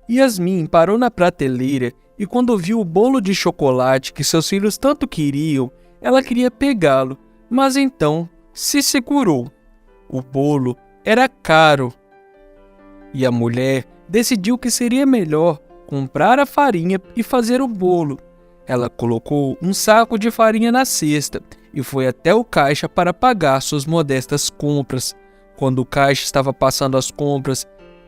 Yasmin parou na prateleira e quando viu o bolo de chocolate que seus filhos tanto queriam, ela queria pegá-lo, mas então se segurou. O bolo era caro e a mulher decidiu que seria melhor comprar a farinha e fazer o bolo. Ela colocou um saco de farinha na cesta e foi até o caixa para pagar suas modestas compras. Quando o caixa estava passando as compras,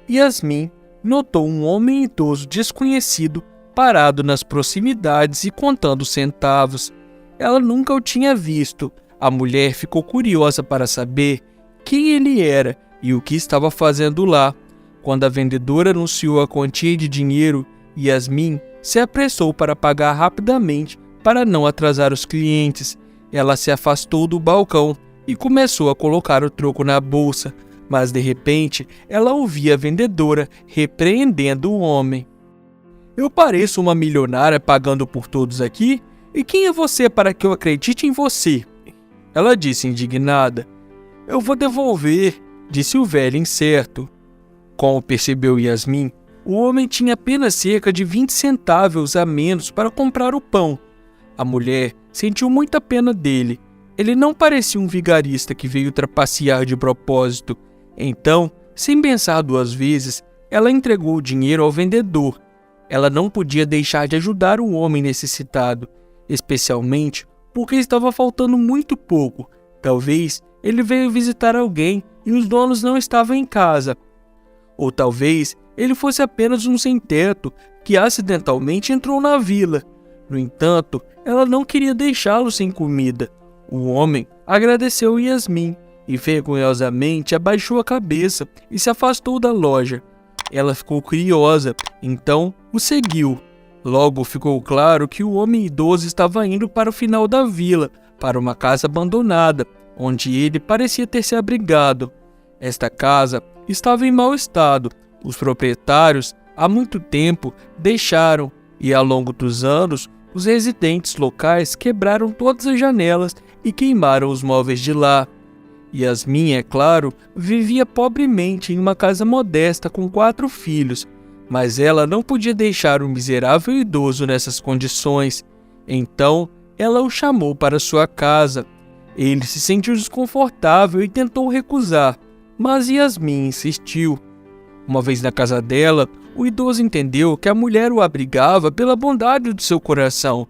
Yasmin notou um homem idoso desconhecido parado nas proximidades e contando centavos. Ela nunca o tinha visto. A mulher ficou curiosa para saber quem ele era e o que estava fazendo lá. Quando a vendedora anunciou a quantia de dinheiro, Yasmin se apressou para pagar rapidamente para não atrasar os clientes. Ela se afastou do balcão e começou a colocar o troco na bolsa, mas de repente ela ouvia a vendedora repreendendo o homem. Eu pareço uma milionária pagando por todos aqui? E quem é você para que eu acredite em você? Ela disse indignada. Eu vou devolver, disse o velho incerto. Como percebeu Yasmin, o homem tinha apenas cerca de 20 centavos a menos para comprar o pão. A mulher sentiu muita pena dele. Ele não parecia um vigarista que veio trapacear de propósito. Então, sem pensar duas vezes, ela entregou o dinheiro ao vendedor. Ela não podia deixar de ajudar o homem necessitado, especialmente porque estava faltando muito pouco. Talvez ele veio visitar alguém e os donos não estavam em casa. Ou talvez ele fosse apenas um sem-teto que acidentalmente entrou na vila. No entanto, ela não queria deixá-lo sem comida. O homem agradeceu Yasmin e vergonhosamente abaixou a cabeça e se afastou da loja. Ela ficou curiosa, então o seguiu. Logo ficou claro que o homem idoso estava indo para o final da vila, para uma casa abandonada, onde ele parecia ter se abrigado. Esta casa estava em mau estado. Os proprietários, há muito tempo, deixaram e, ao longo dos anos, os residentes locais quebraram todas as janelas e queimaram os móveis de lá. Yasmin, é claro, vivia pobremente em uma casa modesta com 4 filhos, mas ela não podia deixar o miserável idoso nessas condições. Então, ela o chamou para sua casa. Ele se sentiu desconfortável e tentou recusar, mas Yasmin insistiu. Uma vez na casa dela, o idoso entendeu que a mulher o abrigava pela bondade do seu coração.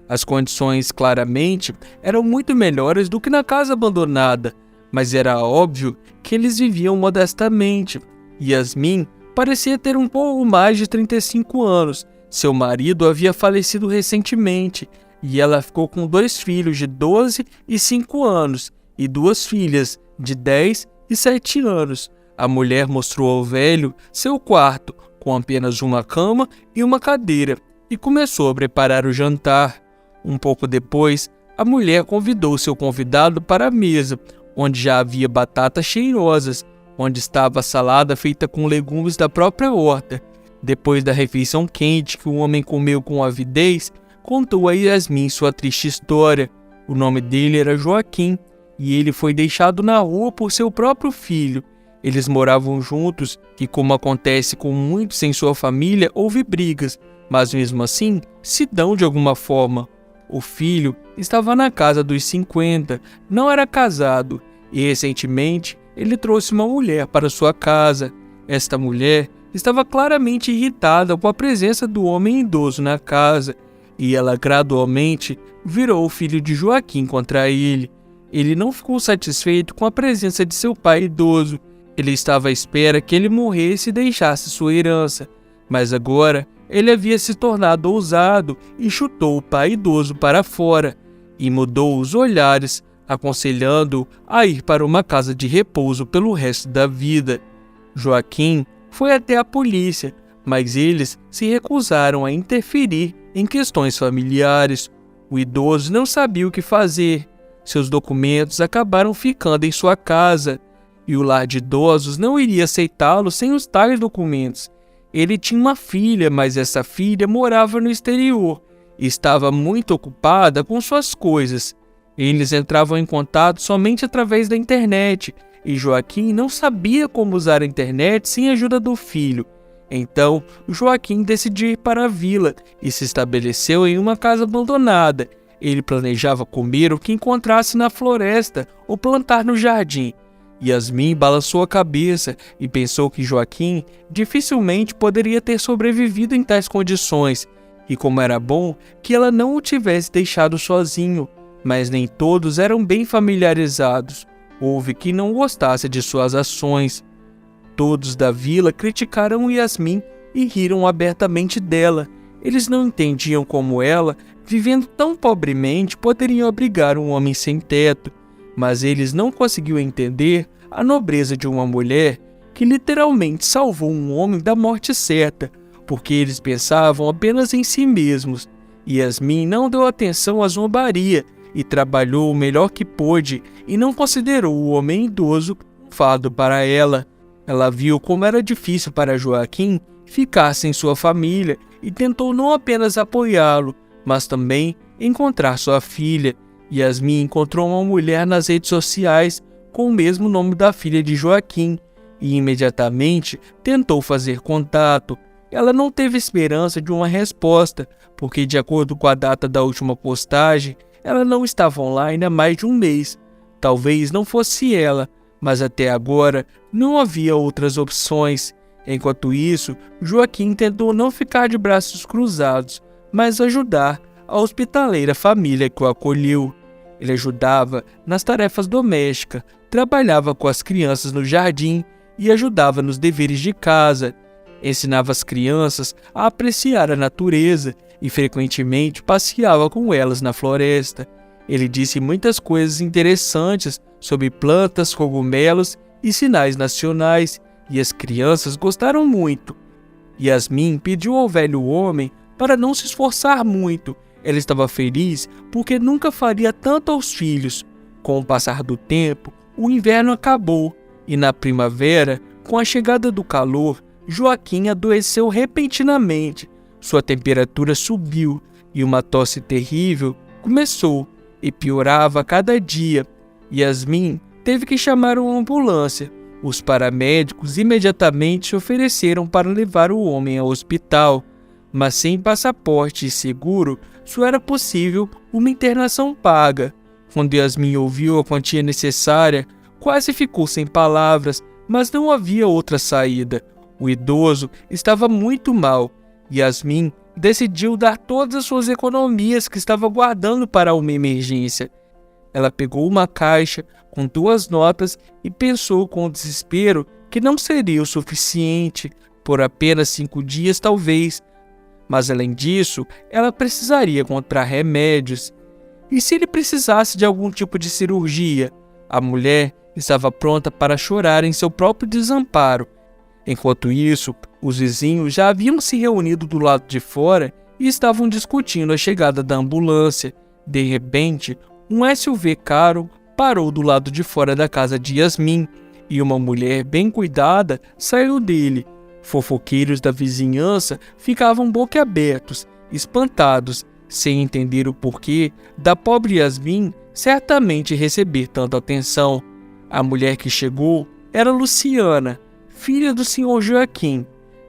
As condições, claramente, eram muito melhores do que na casa abandonada, mas era óbvio que eles viviam modestamente. Yasmin parecia ter um pouco mais de 35 anos. Seu marido havia falecido recentemente e ela ficou com 2 filhos de 12 e 5 anos e 2 filhas de 10 e 7 anos. A mulher mostrou ao velho seu quarto, com apenas uma cama e uma cadeira, e começou a preparar o jantar. Um pouco depois, a mulher convidou seu convidado para a mesa, onde já havia batatas cheirosas, onde estava a salada feita com legumes da própria horta. Depois da refeição quente que o homem comeu com avidez, contou a Yasmin sua triste história. O nome dele era Joaquim, e ele foi deixado na rua por seu próprio filho. Eles moravam juntos e, como acontece com muitos em sua família, houve brigas, mas mesmo assim se dão de alguma forma. O filho estava na casa dos 50, não era casado e recentemente ele trouxe uma mulher para sua casa. Esta mulher estava claramente irritada com a presença do homem idoso na casa e ela gradualmente virou o filho de Joaquim contra ele. Ele não ficou satisfeito com a presença de seu pai idoso. Ele estava à espera que ele morresse e deixasse sua herança, mas agora ele havia se tornado ousado e chutou o pai idoso para fora e mudou os olhares, aconselhando-o a ir para uma casa de repouso pelo resto da vida. Joaquim foi até a polícia, mas eles se recusaram a interferir em questões familiares. O idoso não sabia o que fazer. Seus documentos acabaram ficando em sua casa e o lar de idosos não iria aceitá-lo sem os tais documentos. Ele tinha uma filha, mas essa filha morava no exterior e estava muito ocupada com suas coisas. Eles entravam em contato somente através da internet e Joaquim não sabia como usar a internet sem a ajuda do filho. Então, Joaquim decidiu ir para a vila e se estabeleceu em uma casa abandonada. Ele planejava comer o que encontrasse na floresta ou plantar no jardim. Yasmin balançou a cabeça e pensou que Joaquim dificilmente poderia ter sobrevivido em tais condições, e como era bom que ela não o tivesse deixado sozinho, mas nem todos eram bem familiarizados. Houve quem não gostasse de suas ações. Todos da vila criticaram Yasmin e riram abertamente dela. Eles não entendiam como ela, vivendo tão pobremente, poderia abrigar um homem sem teto. Mas eles não conseguiam entender a nobreza de uma mulher que literalmente salvou um homem da morte certa, porque eles pensavam apenas em si mesmos. Yasmin não deu atenção à zombaria e trabalhou o melhor que pôde e não considerou o homem idoso um fardo para ela. Ela viu como era difícil para Joaquim ficar sem sua família e tentou não apenas apoiá-lo, mas também encontrar sua filha. Yasmin encontrou uma mulher nas redes sociais com o mesmo nome da filha de Joaquim e imediatamente tentou fazer contato. Ela não teve esperança de uma resposta, porque de acordo com a data da última postagem, ela não estava online há mais de um mês. Talvez não fosse ela, mas até agora não havia outras opções. Enquanto isso, Joaquim tentou não ficar de braços cruzados, mas ajudar a hospitaleira família que o acolheu. Ele ajudava nas tarefas domésticas, trabalhava com as crianças no jardim e ajudava nos deveres de casa. Ensinava as crianças a apreciar a natureza e frequentemente passeava com elas na floresta. Ele disse muitas coisas interessantes sobre plantas, cogumelos e sinais nacionais, e as crianças gostaram muito. Yasmin pediu ao velho homem para não se esforçar muito. Ela estava feliz porque nunca faria tanto aos filhos. Com o passar do tempo, o inverno acabou e na primavera, com a chegada do calor, Joaquim adoeceu repentinamente. Sua temperatura subiu e uma tosse terrível começou e piorava a cada dia. Yasmin teve que chamar uma ambulância. Os paramédicos imediatamente se ofereceram para levar o homem ao hospital, mas sem passaporte e seguro, só era possível uma internação paga. Quando Yasmin ouviu a quantia necessária, quase ficou sem palavras, mas não havia outra saída. O idoso estava muito mal. Yasmin decidiu dar todas as suas economias que estava guardando para uma emergência. Ela pegou uma caixa com 2 notas e pensou com desespero que não seria o suficiente, por apenas 5 dias talvez. Mas além disso, ela precisaria comprar remédios. E se ele precisasse de algum tipo de cirurgia? A mulher estava pronta para chorar em seu próprio desamparo. Enquanto isso, os vizinhos já haviam se reunido do lado de fora e estavam discutindo a chegada da ambulância. De repente, um SUV caro parou do lado de fora da casa de Yasmin e uma mulher bem cuidada saiu dele. Fofoqueiros da vizinhança ficavam boquiabertos, espantados, sem entender o porquê da pobre Yasmin certamente receber tanta atenção. A mulher que chegou era Luciana, filha do Sr. Joaquim.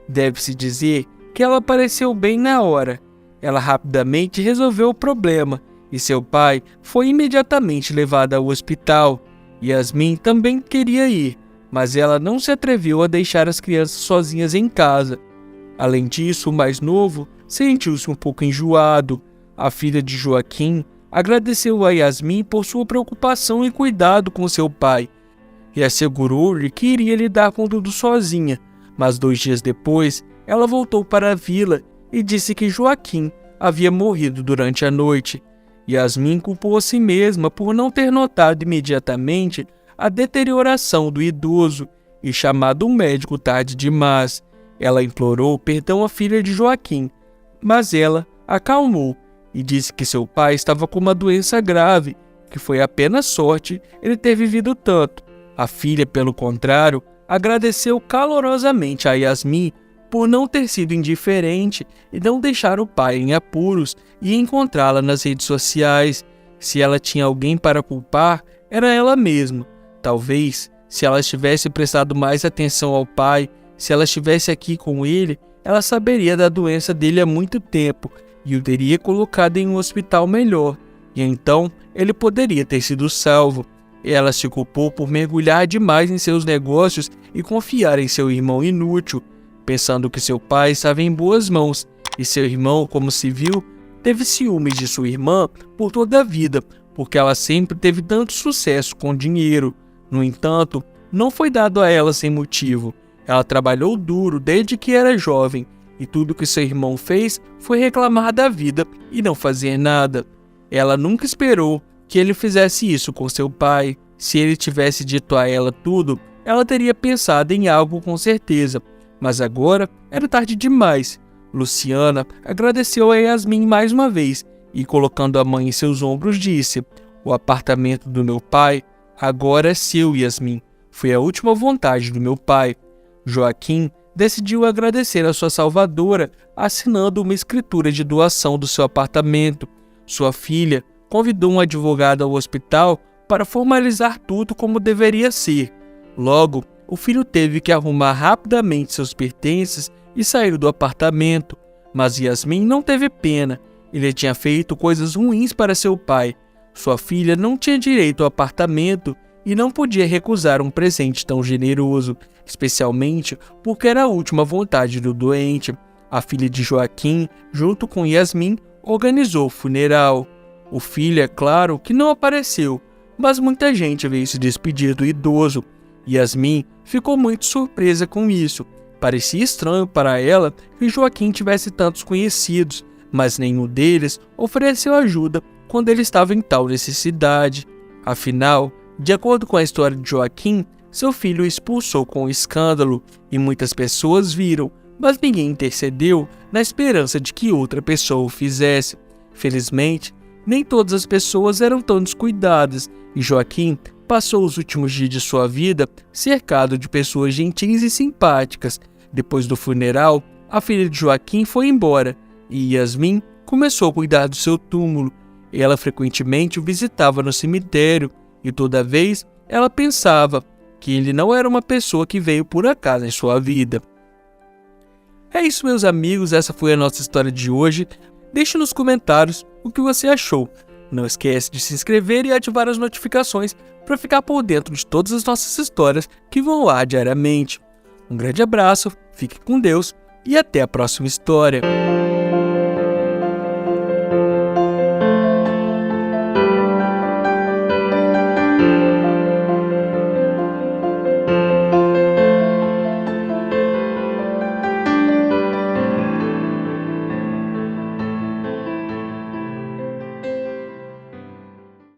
Deve-se dizer que ela apareceu bem na hora. Ela rapidamente resolveu o problema e seu pai foi imediatamente levado ao hospital. Yasmin também queria ir, mas ela não se atreveu a deixar as crianças sozinhas em casa. Além disso, o mais novo sentiu-se um pouco enjoado. A filha de Joaquim agradeceu a Yasmin por sua preocupação e cuidado com seu pai e assegurou-lhe que iria lidar com tudo sozinha. Mas 2 dias depois, ela voltou para a vila e disse que Joaquim havia morrido durante a noite. Yasmin culpou a si mesma por não ter notado imediatamente a deterioração do idoso e chamado um médico tarde demais. Ela implorou perdão à filha de Joaquim, mas ela acalmou e disse que seu pai estava com uma doença grave, que foi apenas sorte ele ter vivido tanto. A filha, pelo contrário, agradeceu calorosamente a Yasmin por não ter sido indiferente e não deixar o pai em apuros e encontrá-la nas redes sociais. Se ela tinha alguém para culpar, era ela mesma. Talvez, se ela tivesse prestado mais atenção ao pai, Se ela estivesse aqui com ele, ela saberia da doença dele há muito tempo e o teria colocado em um hospital melhor, e então ele poderia ter sido salvo. Ela se culpou por mergulhar demais em seus negócios e confiar em seu irmão inútil, pensando que seu pai estava em boas mãos, e seu irmão, como se viu, teve ciúmes de sua irmã por toda a vida, porque ela sempre teve tanto sucesso com dinheiro. No entanto, não foi dado a ela sem motivo. Ela trabalhou duro desde que era jovem, e tudo que seu irmão fez foi reclamar da vida e não fazer nada. Ela nunca esperou que ele fizesse isso com seu pai. Se ele tivesse dito a ela tudo, ela teria pensado em algo com certeza. Mas agora era tarde demais. Luciana agradeceu a Yasmin mais uma vez e, colocando a mãe em seus ombros, disse: "O apartamento do meu pai agora é seu, Yasmin. Foi a última vontade do meu pai." Joaquim decidiu agradecer a sua salvadora, assinando uma escritura de doação do seu apartamento. Sua filha convidou um advogado ao hospital para formalizar tudo como deveria ser. Logo, o filho teve que arrumar rapidamente seus pertences e sair do apartamento. Mas Yasmin não teve pena. Ele tinha feito coisas ruins para seu pai. Sua filha não tinha direito ao apartamento e não podia recusar um presente tão generoso, especialmente porque era a última vontade do doente. A filha de Joaquim, junto com Yasmin, organizou o funeral. O filho, é claro, que não apareceu, mas muita gente veio se despedir do idoso. Yasmin ficou muito surpresa com isso. Parecia estranho para ela que Joaquim tivesse tantos conhecidos, mas nenhum deles ofereceu ajuda quando ele estava em tal necessidade. Afinal, de acordo com a história de Joaquim, seu filho o expulsou com escândalo e muitas pessoas viram, mas ninguém intercedeu na esperança de que outra pessoa o fizesse. Felizmente, nem todas as pessoas eram tão descuidadas e Joaquim passou os últimos dias de sua vida cercado de pessoas gentis e simpáticas. Depois do funeral, a filha de Joaquim foi embora e Yasmin começou a cuidar do seu túmulo. Ela frequentemente o visitava no cemitério e toda vez ela pensava que ele não era uma pessoa que veio por acaso em sua vida. É isso, meus amigos, essa foi a nossa história de hoje. Deixe nos comentários o que você achou. Não esquece de se inscrever e ativar as notificações para ficar por dentro de todas as nossas histórias que vão lá diariamente. Um grande abraço, fique com Deus e até a próxima história.